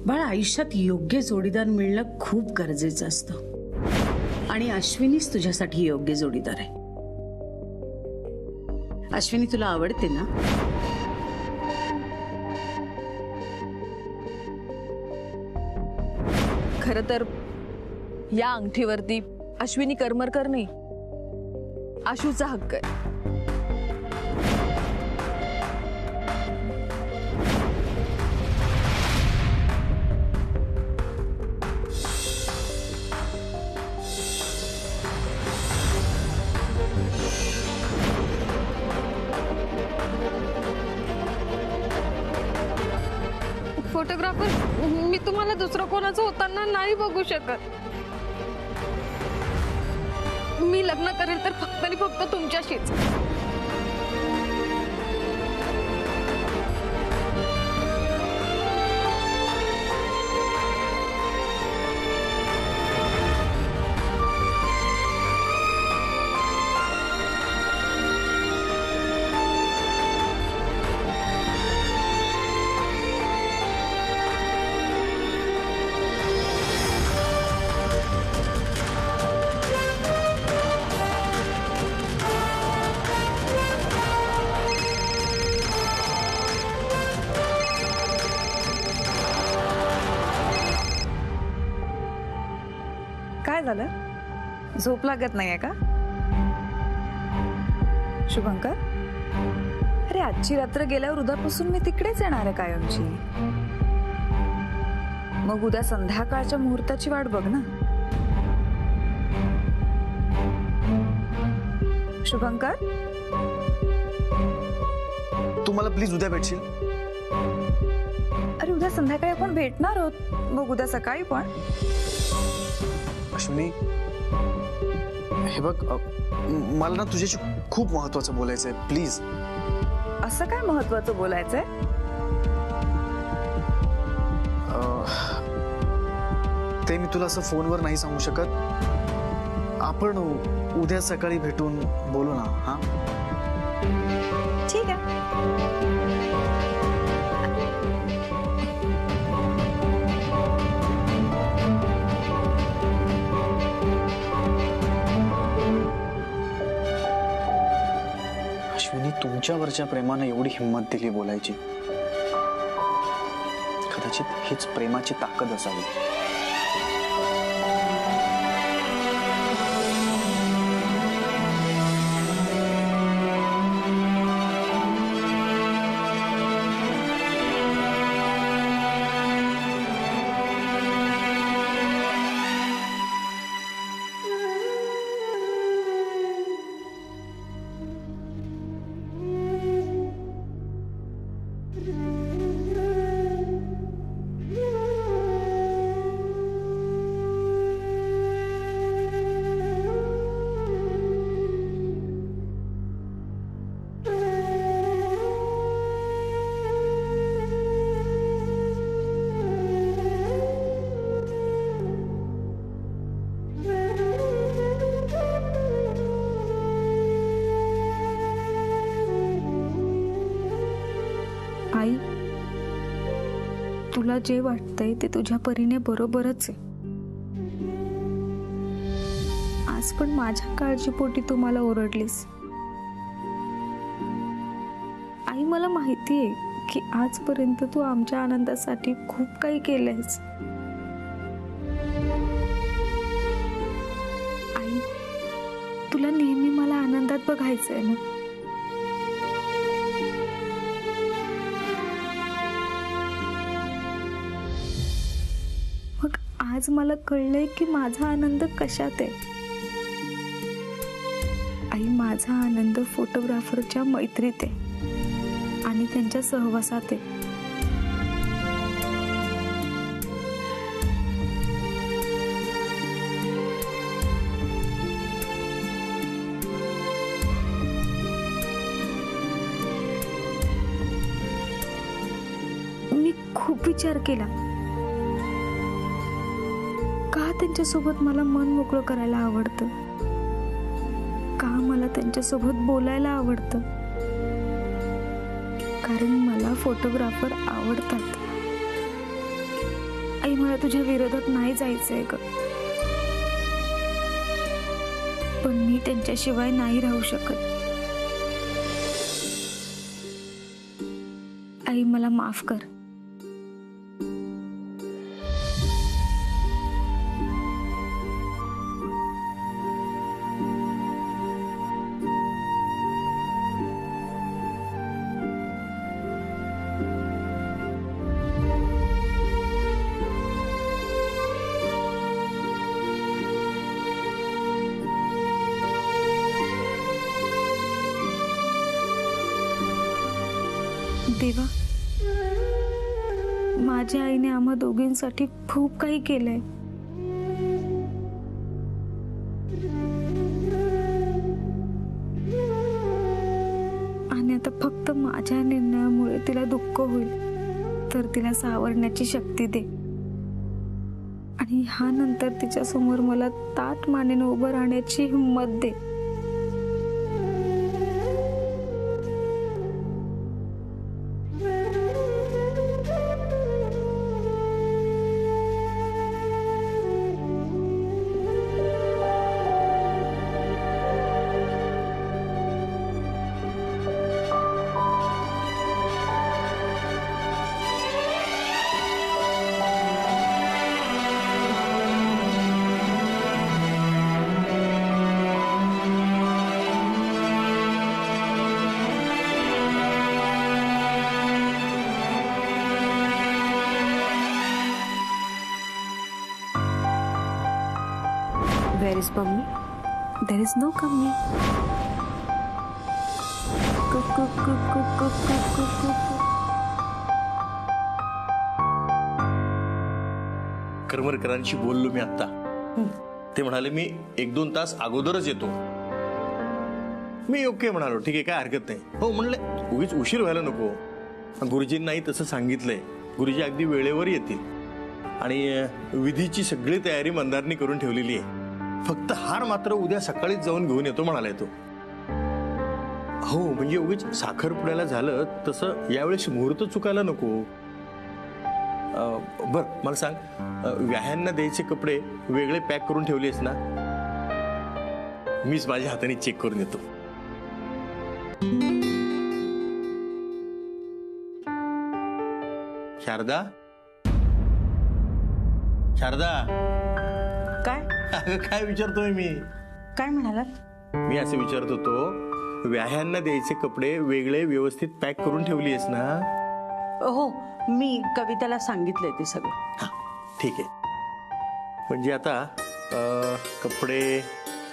बाळा, आयुष्यात योग्य जोडीदार मिळणं खूप गरजेचं असतं आणि अश्विनीच तुझ्यासाठी योग्य जोडीदार आहे. अश्विनी तुला आवडते ना? खरं तर या अंगठीवरती अश्विनी करमरकर नाही, आशूचा हक्क आहे. फोटोग्राफर, मी तुम्हाला दुसरं कोणाचं होताना नाही बघू शकत. मी लग्न करेल तर फक्त आणि फक्त तुमच्याशीच. काय झालं? झोप लागत नाहीये का शुभंकर? अरे आजची रात्र गेल्यावर उद्यापासून मी तिकडेच येणार आहे कायमची. मग उद्या संध्याकाळच्या मुहूर्ताची वाट बघ ना. शुभंकर, तू मला प्लीज उद्या भेटशील? अरे उद्या संध्याकाळी आपण भेटणार आहोत, मग उद्या सकाळी पण. अश्विनी, हे बघ, मला ना तुझ्याशी खूप महत्त्वाचं बोलायचंय, प्लीज. असं काय महत्त्वाचं बोलायचंय? ते मी तुला असं फोनवर नाही सांगू शकत. आपण उद्या सकाळी भेटून बोलू ना. हा, ठीक आहे. अश्विनी, तुमच्यावरच्या प्रेमानं एवढी हिंमत दिली बोलायची. कदाचित हीच प्रेमाची ताकद असावी. आई, तुला जे वाटतंय ते तुझ्या परीने बरोबरच आहे. आज पण माझ्या काळजीपोटी तू मला ओरडलीस. आई, मला माहिती आहे की आजपर्यंत तू आमच्या आनंदासाठी खूप काही केलंयस. आई, तुला नेहमी मला आनंदात बघायचंय ना. मग आज मला कळलंय की माझा आनंद कशात आहे. आई, माझा आनंद फोटोग्राफरच्या मैत्रीत आहे आणि त्यांच्या सहवासात आहे. मी खूप विचार केला, का त्यांच्यासोबत मला मन मोकळं करायला आवडतं, का मला त्यांच्यासोबत बोलायला आवडतं. कारण मला फोटोग्राफर आवडतात. आई मला तुझ्या विरोधात नाही जायचंय ग, पण मी त्यांच्याशिवाय नाही राहू शकत. आई मला माफ कर. देवा, माझ्या आईने आम्हा दोघींसाठी खूप काही केलंय. आणि आता फक्त माझ्या निर्णयामुळे तिला दुःख होईल तर तिला सावरण्याची शक्ती दे. आणि ह्या नंतर तिच्या समोर मला ताठ मानेने उभं राहण्याची हिंमत दे. Where is Mummy? There is no Mummy. करमरकरांशी बोललो मी आता. ते म्हणाले मी 1-2 तास अगोदरच येतो. मी ओके म्हणालो, ठीक आहे काय हरकत नाही. हो म्हणले उगीच उशीर व्हायला नको. गुरुजींनाही तसं सांगितलंय. गुरुजी अगदी वेळेवर येतील आणि विधीची सगळी तयारी मंदारनी करून ठेवलेली आहे. फक्त हार मात्र उद्या सकाळीच जाऊन घेऊन येतो म्हणालाय तो. हो म्हणजे उगीच साखरपुड्याला झालं तसं यावेळेस मुहूर्त चुकायला नको. बर मला सांग, व्याह्यांना द्यायचे कपडे वेगळे पॅक करून ठेवलेस ना? मीच माझ्या हाताने चेक करून येतो. शारदा, शारदा, काय अगं काय विचारतोय मी? काय म्हणालात? मी असं विचारत होतो, व्याह्यांना द्यायचे कपडे वेगळे व्यवस्थित पॅक करून ठेवली आहेस ना? हो, मी कविताला सांगितलंय ते सगळं. हा ठीक आहे. म्हणजे आता कपडे,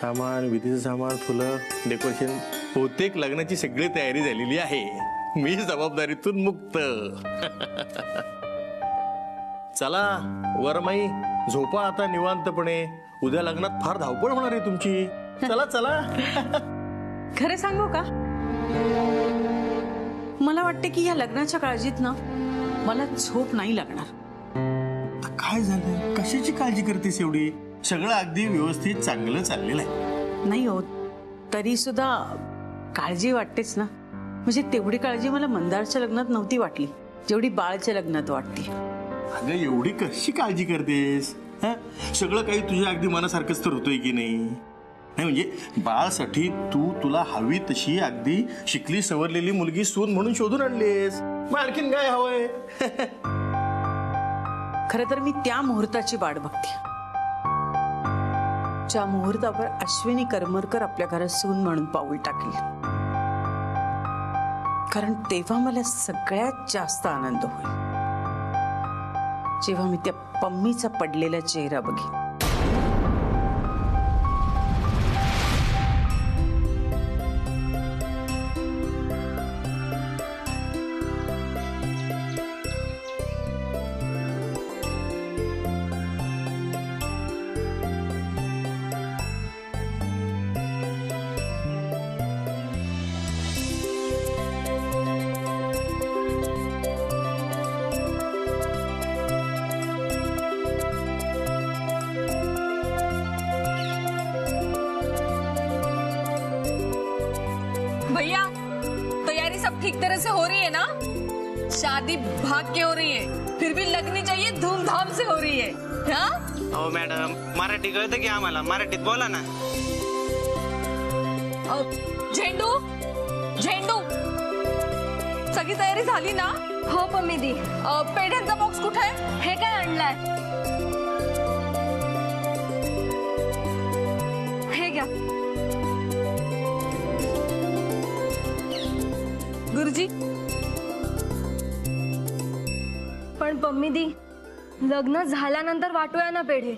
सामान, विधीचं सामान, फुलं, डेकोरेशन, बहुतेक लग्नाची सगळी तयारी झालेली आहे. मी जबाबदारीतून मुक्त. चला वरमाई, झोपा आता निवांतपणे. उद्या लग्नात फार धावपळ होणार आहे तुमची. चला चला. खरं सांगू का, मला वाटते की या लग्नाच्या काळजीत ना मला झोप नाही लागणार. काय झालं? कशाची काळजी करतेस एवढी? सगळं अगदी व्यवस्थित चांगलं चाललेलं आहे. नाही होत तरी सुद्धा काळजी वाटतेच ना. म्हणजे तेवढी काळजी मला मंदारच्या लग्नात नव्हती वाटली जेवढी बाळच्या लग्नात वाटते. अगं एवढी कशी काळजी करतेस? सगळं काही तुझ्या अगदी मनासारखंच तर होतोय की नाही? नाही म्हणजे बाळासाठी तुला हवी तशी अगदी शिकली सवरलेली मुलगी सून म्हणून शोधून आणलीस. मग आणखीन काय हवंय? खरं तर मी त्या मुहूर्ताची वाट बघते, ज्या मुहूर्तावर अश्विनी करमरकर आपल्या घरात सून म्हणून पाऊल टाकेल. कारण तेव्हा मला सगळ्यात जास्त आनंद होईल जेव्हा मी त्या पम्मीचा पडलेला चेहरा बघेन. भैया तयारी सब ठीक तरह से हो रही है ना? शादी भाग के हो रही है, फिर भी लगनी चाहिए धूमधाम से हो रही है. हाँ? हो मॅडम, मराठी कळतं की आम्हाला, मराठीत बोला ना. झेंडू झेंडू सगळी तयारी झाली ना? हो मम्मी दी. पेढ्यांचा बॉक्स कुठे आहे? हे काय आणलाय? हे घ्या. गुरुजी, पण मम्मी दी, लग्न झाल्यानंतर वाटूया ना पेढे.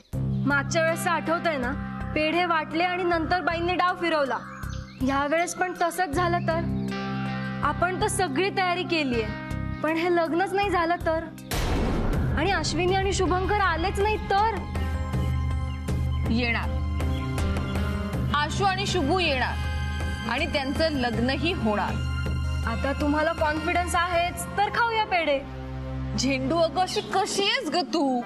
मागच्या वेळेस आठवतंय ना, पेढे वाटले आणि नंतर बाईंनी डाव फिरवला. ह्या वेळेस पण तसंच झालं तर? आपण तर सगळी तयारी केली आहे, पण हे लग्नच नाही झालं तर? आणि अश्विनी आणि शुभंकर आलेच नाही तर? येणार. आशू आणि शुभू येणार आणि त्यांचं लग्नही होणार. आता तुम्हाला कॉन्फिडन्स आहेच तर खाऊया पेढे. झेंडू, अगं अशी कशी आहेस ग तू?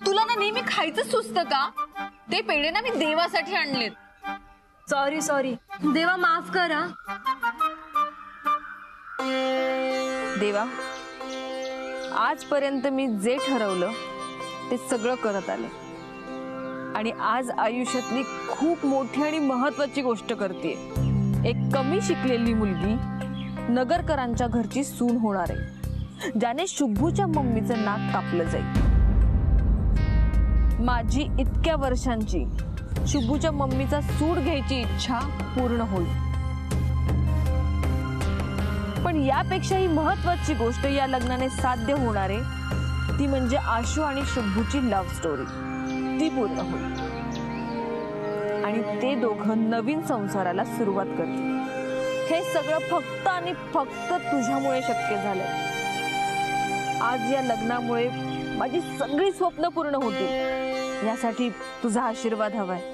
तुला ना नेहमी खायचं सुचतं का? ते पेढे ना मी देवासाठी आणलेत. सॉरी देवा माफ करा. देवा, आजपर्यंत मी जे ठरवलं ते सगळं करत आले आणि आज आयुष्यातली खूप मोठी आणि महत्वाची गोष्ट करतेय. एक कमी शिकलेली मुलगी नगरकरांच्या घरची सून होणार आहे, ज्याने शुभूच्या मम्मीचं नाक कापलं जाईल. माझी इतक्या वर्षांची शुभूच्या मम्मीचा सूड घ्यायची इच्छा पूर्ण होईल. पण यापेक्षाही महत्वाची गोष्ट या लग्नाने साध्य होणार आहे, ती म्हणजे आशू आणि शुभूची लव्ह स्टोरी. ती पूर्ण होईल आणि ते दोघं नवीन संसाराला सुरुवात करतील. हे सगळं फक्त आणि फक्त तुझ्यामुळे शक्य झालंय. आज या लग्नामुळे माझी सगळी स्वप्न पूर्ण होतील, यासाठी तुझा आशीर्वाद हवाय.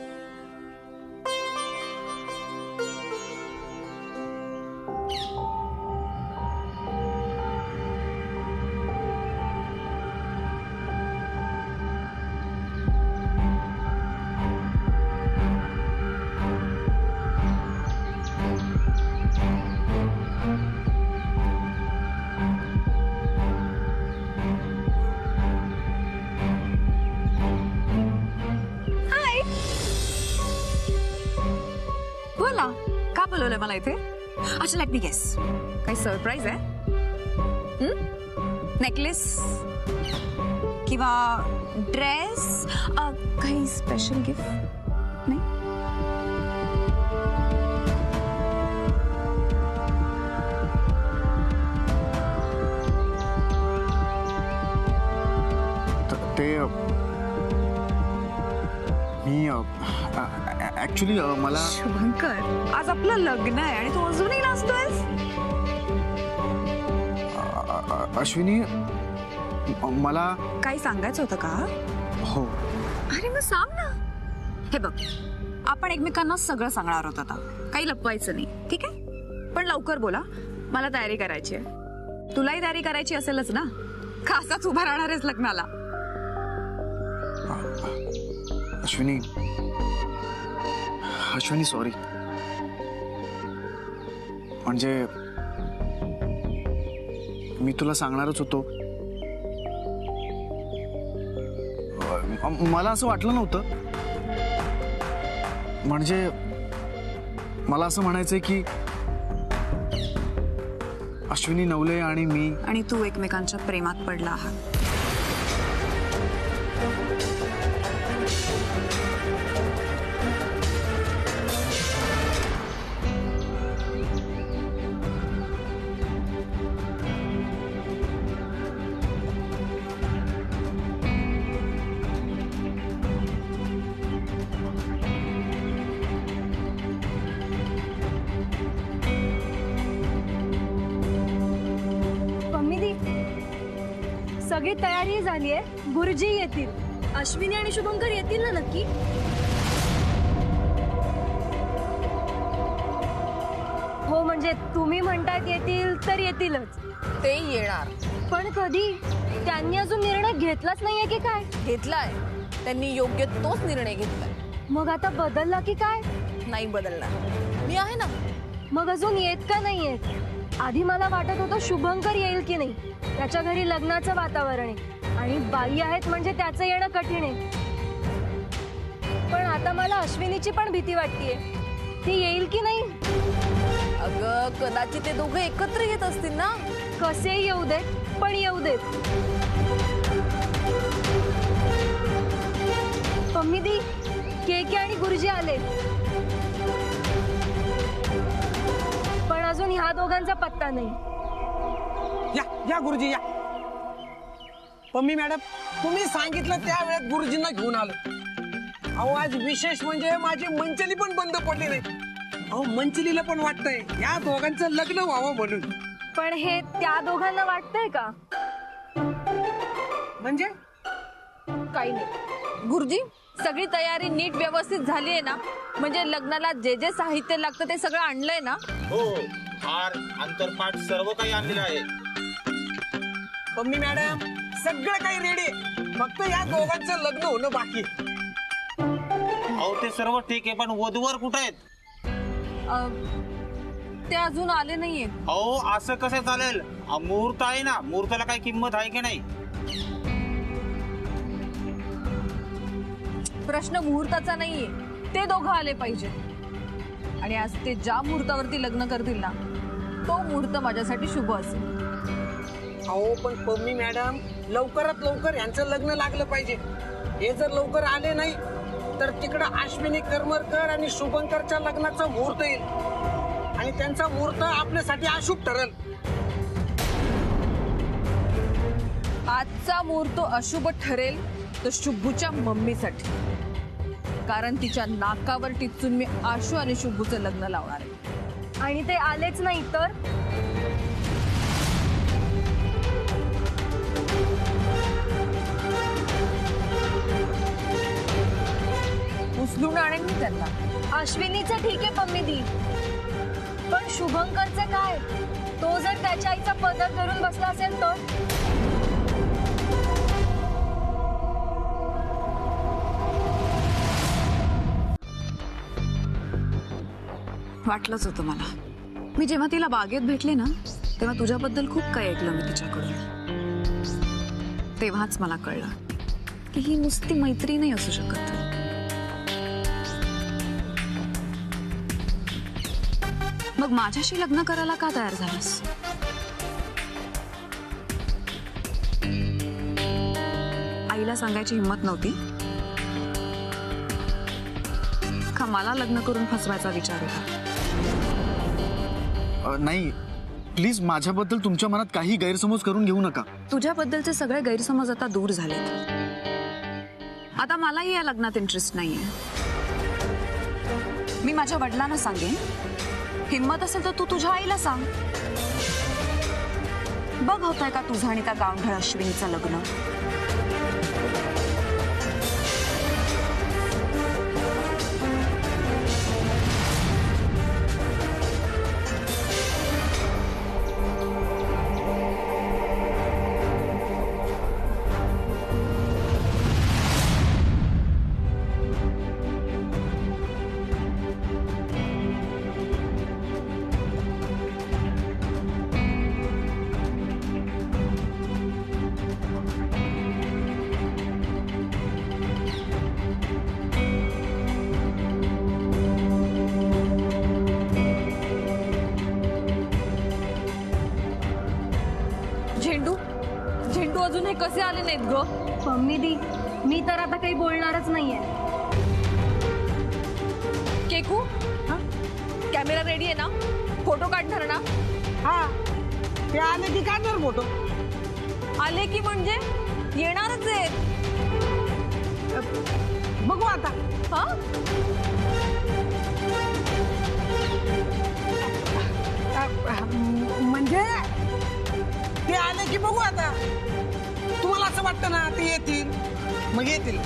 बोला, का बोलवलंय मला इथे? अच्छा, लेट मी गेस. काही सरप्राईज आहे? नेकलेस किंवा ड्रेस, काही स्पेशल गिफ्ट? नाही. ते मी ऍक्च्युली मला शुभंकर, आज आपलं लग्न आहे आणि तू अजूनही नाचतोयस? अश्विनी, मला काही सांगायचं होतं का? हो. अरे मग सांग ना. हे बघ, आपण एकमेकांना सगळं सांगणार आहोत आता, काही लपवायचं नाही, ठीक आहे? पण लवकर बोला, मला तयारी करायची आहे. तुलाही तयारी करायची असेलच ना, खासाच उभा राहणार आहेस लग्नाला. अश्विनी सॉरी. म्हणजे मी तुला सांगणारच होतो. मला असं वाटलं नव्हतं. म्हणजे मला असं म्हणायचंय की अश्विनी नवले आणि मी आणि तू एकमेकांच्या प्रेमात पडला आहात. सगळी तयारी झाली आहे. गुरुजी येतील, अश्विनी आणि शुभंकर येतील ना नक्की? हो, म्हणजे तुम्ही म्हणतायत येतील तर येतीलच. ते येणार. पण कधी? त्यांनी अजून निर्णय घेतलाच नाहीये की काय? घेतलाय त्यांनी, योग्य तोच निर्णय घेतलाय. मग आता बदलला की काय? नाही बदलणार, मी आहे ना. मग अजून येत का नाही येत? आधी मला वाटत होतं शुभंकर येईल की नाही, त्याच्या घरी लग्नाचं वातावरण आहे आणि बाई आहेत म्हणजे त्याचं येणं कठीण आहे. पण आता मला अश्विनीची पण भीती वाटतेय, ती येईल की नाही. अगं कदाचित ते दोघं एकत्र येत असतील ना. कसेही येऊ देत, पण येऊ देत. पम्मीदी, केके आणि गुरुजी आले, पण अजून ह्या दोघांचा पत्ता नाही. या या गुरुजी या. पम्मी मॅडम, तुम्ही सांगितलं त्या वेळेत गुरुजींना घेऊन आलो. अहो आज विशेष म्हणजे माझी मंचली पण बंद पडली नाही. अहो मंचलीला पण वाटतंय या दोघांचं लग्न व्हावं म्हणून. पण हे त्या दोघांना वाटतंय का? म्हणजे काही नाही. गुरुजी, सगळी तयारी नीट व्यवस्थित झाली आहे ना? म्हणजे लग्नाला जे जे साहित्य लागतं ते सगळं आणलंय ना? हो, हार अंतरपाठ सर्व काही आणलेलं आहे. पम्मी मॅडम, सगळं काही रेडी आहे, फक्त या दोघांचं लग्न होणं बाकी. अहो ते सर्व ठीक आहे, पण वधूवर कुठे आहेत? ते अजून आले नाहीये. अहो असं कसं चालेल? मुहूर्त आहे ना, मुहूर्ताला काही किंमत आहे की नाही? प्रश्न मुहूर्ताचा नाहीये, ते दोघं आले पाहिजे. आणि आज ते ज्या मुहूर्तावरती लग्न करतील ना, तो मुहूर्त माझ्यासाठी शुभ असेल. अहो पण पम्मी मॅडम, लवकरात लवकर यांचं लग्न लागलं पाहिजे. हे जर लवकर आले नाही तर तिकडं अश्विनी करमरकर आणि शुभंकरच्या लग्नाचा मुहूर्त येईल आणि त्यांचा मुहूर्त आपल्यासाठी अशुभ ठरेल. आजचा मुहूर्त अशुभ ठरेल तर शुभूच्या मम्मीसाठी, कारण तिच्या नाकावर टिचून मी आशू आणि शुभूचं लग्न लावणार आहे. आणि ते आलेच नाही तर उचलून आणेन मी त्यांना. अश्विनीचं ठीक आहे पम्मीदी, पण शुभंकरचं काय? तो जर त्याच्या आईचा पदर धरून बसला असेल तर? वाटलंच होतं मला. मी जेव्हा तिला बागेत भेटले ना, तेव्हा तुझ्याबद्दल खूप काही ऐकलं मी तिच्याकडून. तेव्हाच मला कळलं की ही नुसती मैत्री नाही असू शकत. मग माझ्याशी लग्न करायला का तयार झालास? आईला सांगायची हिंमत नव्हती का मला लग्न करून फसवायचा विचार होता? नाही, प्लीज माझ्याबद्दल तुमच्या मनात काही गैरसमज करून घेऊ नका. तुझ्याबद्दलचे सगळे गैरसमज आता दूर झालेत. आता मलाही या लग्नात इंटरेस्ट नाहीये. मी माझ्या वडिलांना सांगेन, हिम्मत असेल तर तू तुझ्या आईला सांग. बघ होतंय का तुझं आणि त्या गावंढळ अश्विनीचं लग्न. झेंडू अजून हे कसे आले नाहीत ग? पम्मीदी, मी तर आता काही बोलणारच नाहीये. केकू, कॅमेरा रेडी आहे ना? फोटो काढणार ना? हा, ते आले की काढणार फोटो. आले की म्हणजे येणारच आहेत. बघू आता. हा, म्हणजे ते आले की बघू आता. तुम्हाला असं वाटतं ना ते येतील, मग येतील.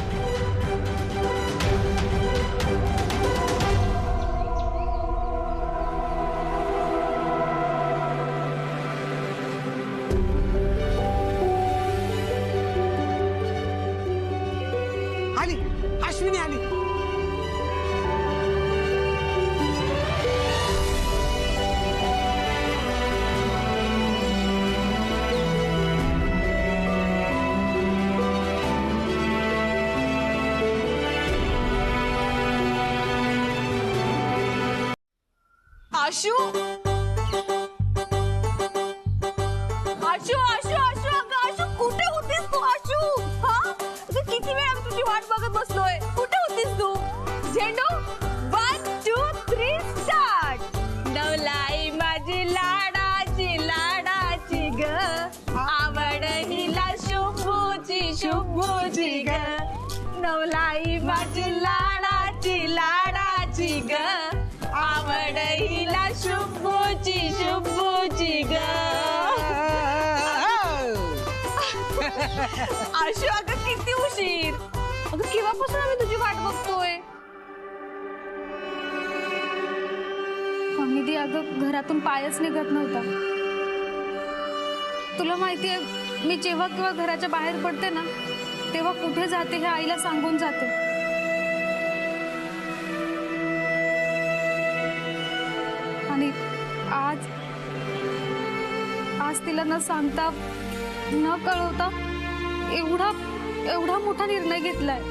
आली, अश्विनी आली. आशू आशू आशू आशू अगं आशू कुठे होतीस तू आशू? हा अगं किती वेळ आम्ही तुझी वाट बघत बसलोय. कुठे होतीस तू? झेंडू 1 2 3 स्टार्ट. नवलाई माझी लाडाची लाडाची ग, आवड हिला शुभूची शुभूची ग. नवलाई माझी लाडाची लाडाची ग, आवड हिला शुभूची शुभूची ग. आशू अगं किती उशीर. अगं केव्हापासून आम्ही तुझी वाट बघतोय. मम्मी दी अगं घरातून पायच निघत नव्हता. तुला माहितीये मी जेव्हा केव्हा घराच्या बाहेर पडते ना तेव्हा कुठे जाते हे आईला सांगून जाते. आणि आज तिला न सांगता न कळवता एवढा मोठा निर्णय घेतलाय.